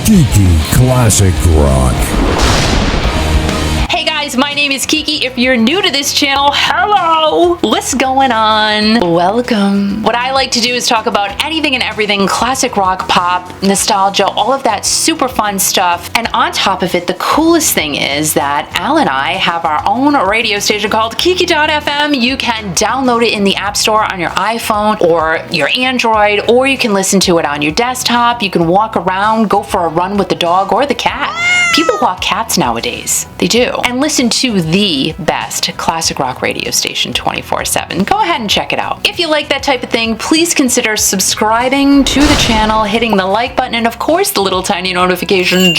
Kiki Classic Rock. Hey guys, my name is Kiki. If you're new to this channel, hello! What's going on? Welcome. What I like to do is talk about anything and everything classic rock, pop, nostalgia, all of that super fun stuff. And on top of it, the coolest thing is that Al and I have our own radio station called Kiki.fm. You can download it in the App Store on your iPhone or your Android, or you can listen to it on your desktop. You can walk around, go for a run with the dog or the cat. People walk cats nowadays. They do. And listen to the best classic rock radio station 24/7. Go ahead and check it out. If you like that type of thing, please consider subscribing to the channel, hitting the like button, and of course the little tiny notification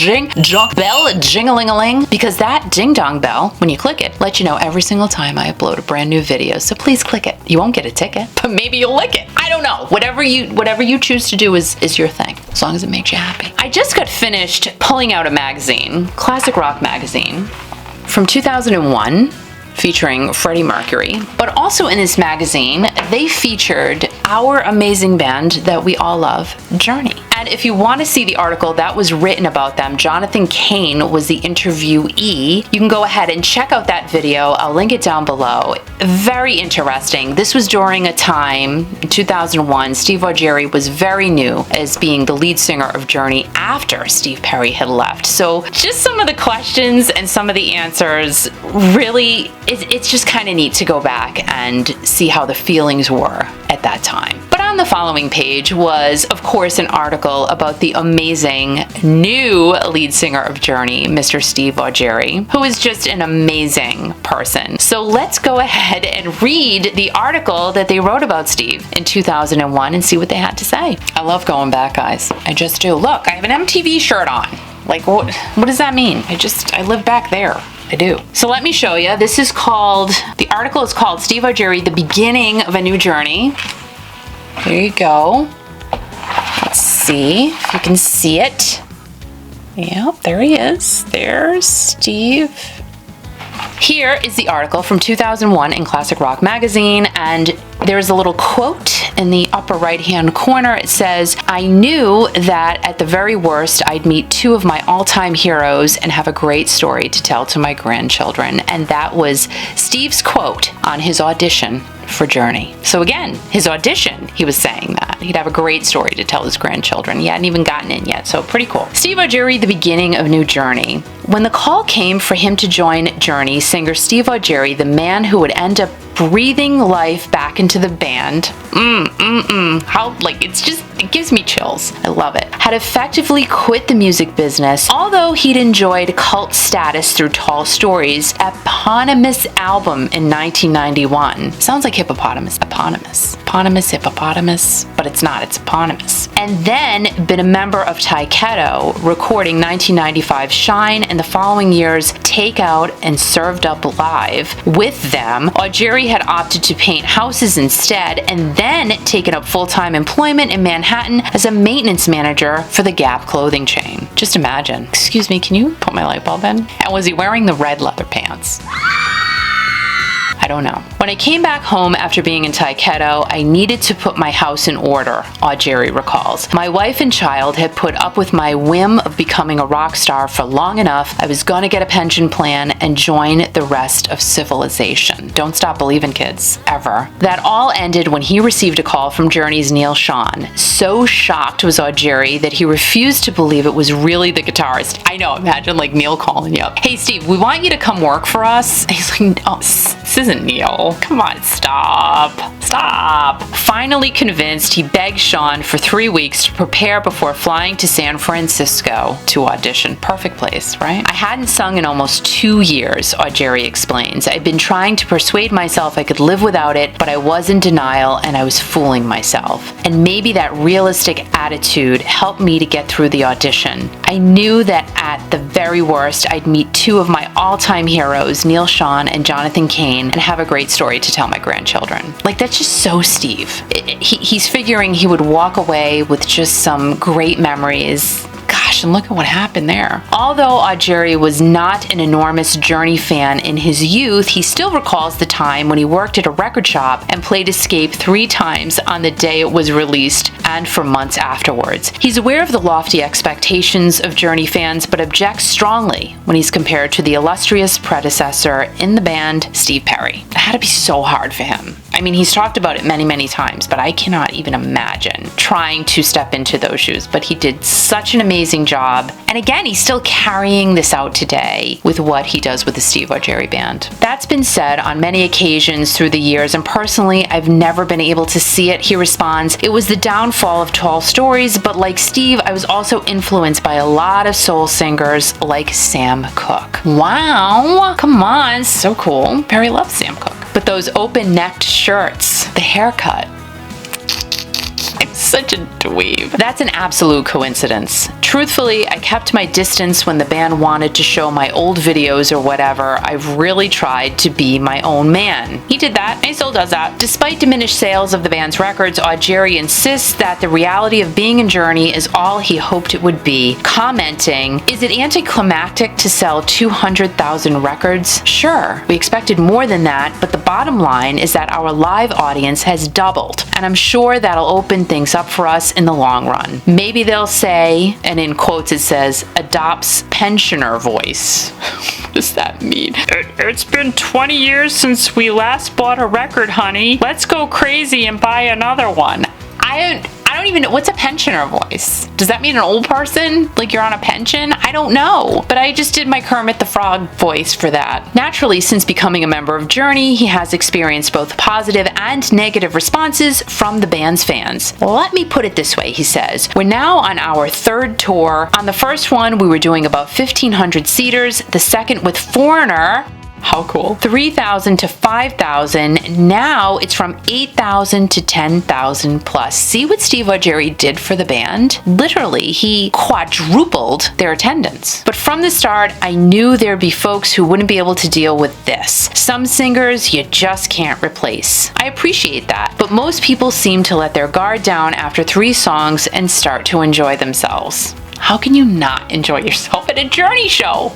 bell, jing-a-ling-a-ling, because that ding-dong bell, when you click it, lets you know every single time I upload a brand new video. So please click it. You won't get a ticket, but maybe you'll like it. I don't know. Whatever you choose to do is your thing, as long as it makes you happy. I just got finished pulling out a magazine, classic rock magazine, from 2001, featuring Freddie Mercury. But also in this magazine, they featured our amazing band that we all love, Journey. And if you want to see the article that was written about them, Jonathan Cain was the interviewee. You can go ahead and check out that video. I'll link it down below. Very interesting. This was during a time, in 2001, Steve Augeri was very new as being the lead singer of Journey after Steve Perry had left. So just some of the questions and some of the answers, really, it's just kind of neat to go back and see how the feelings were at that time. But on the following page was, of course, an article about the amazing new lead singer of Journey, Mr. Steve Augeri, who is just an amazing person. So let's go ahead and read the article that they wrote about Steve in 2001 and see what they had to say. I love going back, guys. I just do. Look, I have an MTV shirt on. Like, what does that mean? I live back there. I do. So let me show you. This is called, the article is called Steve Augeri, The Beginning of a New Journey. Here you go. Let's see if you can see it. Yep, there he is. There's Steve. Here is the article from 2001 in Classic Rock Magazine, and there's a little quote in the upper right-hand corner. It says, "I knew that at the very worst, I'd meet two of my all-time heroes and have a great story to tell to my grandchildren." And that was Steve's quote on his audition for Journey. So again, his audition, he was saying that he'd have a great story to tell his grandchildren. He hadn't even gotten in yet, so pretty cool. Steve Augeri, The Beginning of New Journey. When the call came for him to join Journey, singer Steve Augeri, the man who would end up breathing life back into the band, it gives me chills. I love it. Had effectively quit the music business, although he'd enjoyed cult status through Tall Stories' eponymous album in 1991. Sounds like hippopotamus. Eponymous, hippopotamus, but it's not, it's eponymous. And then been a member of Taiketo, recording 1995 Shine and the following year's Take Out and Served Up Live. With them, Augeri had opted to paint houses instead, and then taken up full-time employment in Manhattan as a maintenance manager for the Gap clothing chain. Just imagine. Excuse me, can you put my light bulb in? And was he wearing the red leather pants? I don't know. When I came back home after being in Taiketo, I needed to put my house in order, Augeri recalls. My wife and child had put up with my whim of becoming a rock star for long enough. I was gonna get a pension plan and join the rest of civilization. Don't stop believing, kids. Ever. That all ended when he received a call from Journey's Neil Schon. So shocked was Augeri that he refused to believe it was really the guitarist. I know, imagine like Neil calling you up. "Hey Steve, we want you to come work for us." He's like, "Oh, this isn't Neil. Come on, stop. Finally convinced, he begged Sean for 3 weeks to prepare before flying to San Francisco to audition. Perfect place, right? "I hadn't sung in almost 2 years, Augeri explains. I'd been trying to persuade myself I could live without it, but I was in denial and I was fooling myself. And maybe that realistic attitude helped me to get through the audition. I knew that at the very worst, I'd meet two of my all-time heroes, Neil Schon and Jonathan Cain, and have a great story to tell my grandchildren." Like, that's just so Steve. He's figuring he would walk away with just some great memories. Gosh, gosh, and look at what happened there. Although Augeri was not an enormous Journey fan in his youth, he still recalls the time when he worked at a record shop and played Escape 3 times on the day it was released and for months afterwards. He's aware of the lofty expectations of Journey fans, but objects strongly when he's compared to the illustrious predecessor in the band, Steve Perry. It had to be so hard for him. I mean, he's talked about it many, many times, but I cannot even imagine trying to step into those shoes. But he did such an amazing job. And again, he's still carrying this out today with what he does with the Steve Augeri Band. That's been said on many occasions through the years, and personally, I've never been able to see it. He responds, "It was the downfall of tall stories, but like Steve, I was also influenced by a lot of soul singers like Sam Cooke." Wow, come on, so cool. Perry loves Sam Cooke. But those open-necked shirts, the haircut, I'm such a dweeb. That's an absolute coincidence. Truthfully, I kept my distance when the band wanted to show my old videos or whatever. I've really tried to be my own man. He did that, and he still does that. Despite diminished sales of the band's records, Augeri insists that the reality of being in Journey is all he hoped it would be, commenting, "Is it anticlimactic to sell 200,000 records? Sure, we expected more than that, but the bottom line is that our live audience has doubled, and I'm sure that'll open things up for us in the long run. Maybe they'll say," and in quotes it says, "adopts pensioner voice." What does that mean? It's been 20 years since we last bought a record, honey. Let's go crazy and buy another one. I don't even know. What's a pensioner voice? Does that mean an old person? Like you're on a pension? I don't know. But I just did my Kermit the Frog voice for that. Naturally, since becoming a member of Journey, he has experienced both positive and negative responses from the band's fans. "Let me put it this way," he says. "We're now on our 3rd tour. On the first one, we were doing about 1,500 seaters. The second with Foreigner, how cool, 3,000 to 5,000. Now it's from 8,000 to 10,000 plus. See what Steve Augeri did for the band? Literally, he quadrupled their attendance. But from the start, I knew there'd be folks who wouldn't be able to deal with this. Some singers you just can't replace. I appreciate that, but most people seem to let their guard down after 3 songs and start to enjoy themselves." How can you not enjoy yourself at a Journey show?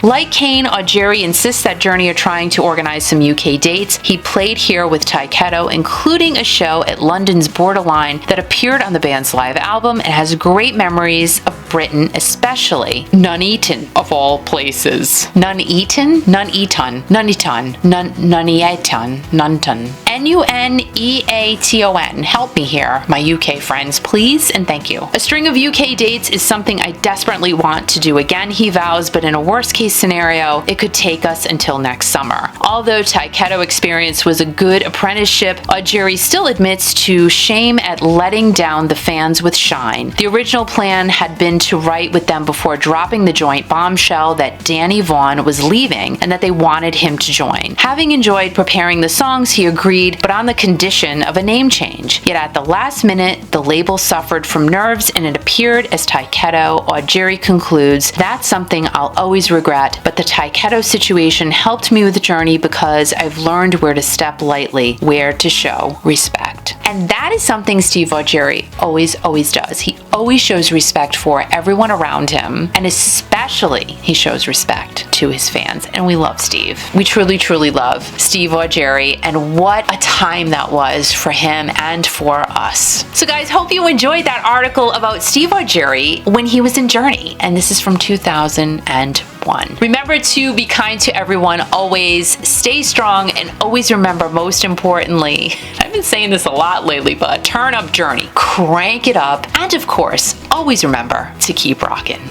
Like Kane, Augeri insists that Journey are trying to organize some UK dates. He played here with Taiketo, including a show at London's Borderline that appeared on the band's live album, and has great memories of Britain, especially Nuneaton, of all places. Nuneaton? Nuneaton. Nuneaton. Nuneaton. Nunton. Nuneaton. Help me here, my UK friends, please and thank you. A string of UK dates is something I desperately want to do again, he vows, but in a worst-case scenario, it could take us until next summer. Although Taiketo experience was a good apprenticeship, Augeri still admits to shame at letting down the fans with Shine. The original plan had been to write with them before dropping the joint bombshell that Danny Vaughan was leaving and that they wanted him to join. Having enjoyed preparing the songs, he agreed, but on the condition of a name change. Yet at the last minute, the label suffered from nerves and it appeared as Taiketo. Augeri concludes, "That's something I'll always regret, but the Taiketo situation helped me with the Journey because I've learned where to step lightly, where to show respect." And that is something Steve Augeri always does. He always shows respect for everyone around him, and especially he shows respect to his fans. And we love Steve. We truly love Steve Augeri, and what a time that was for him and for us. So guys, hope you enjoyed that article about Steve Augeri when he was in Journey, and this is from 2001. Remember to be kind to everyone, always stay strong, and always remember, most importantly, I've been saying this a lot lately, but turn up Journey, crank it up, and of course, always remember to keep rocking.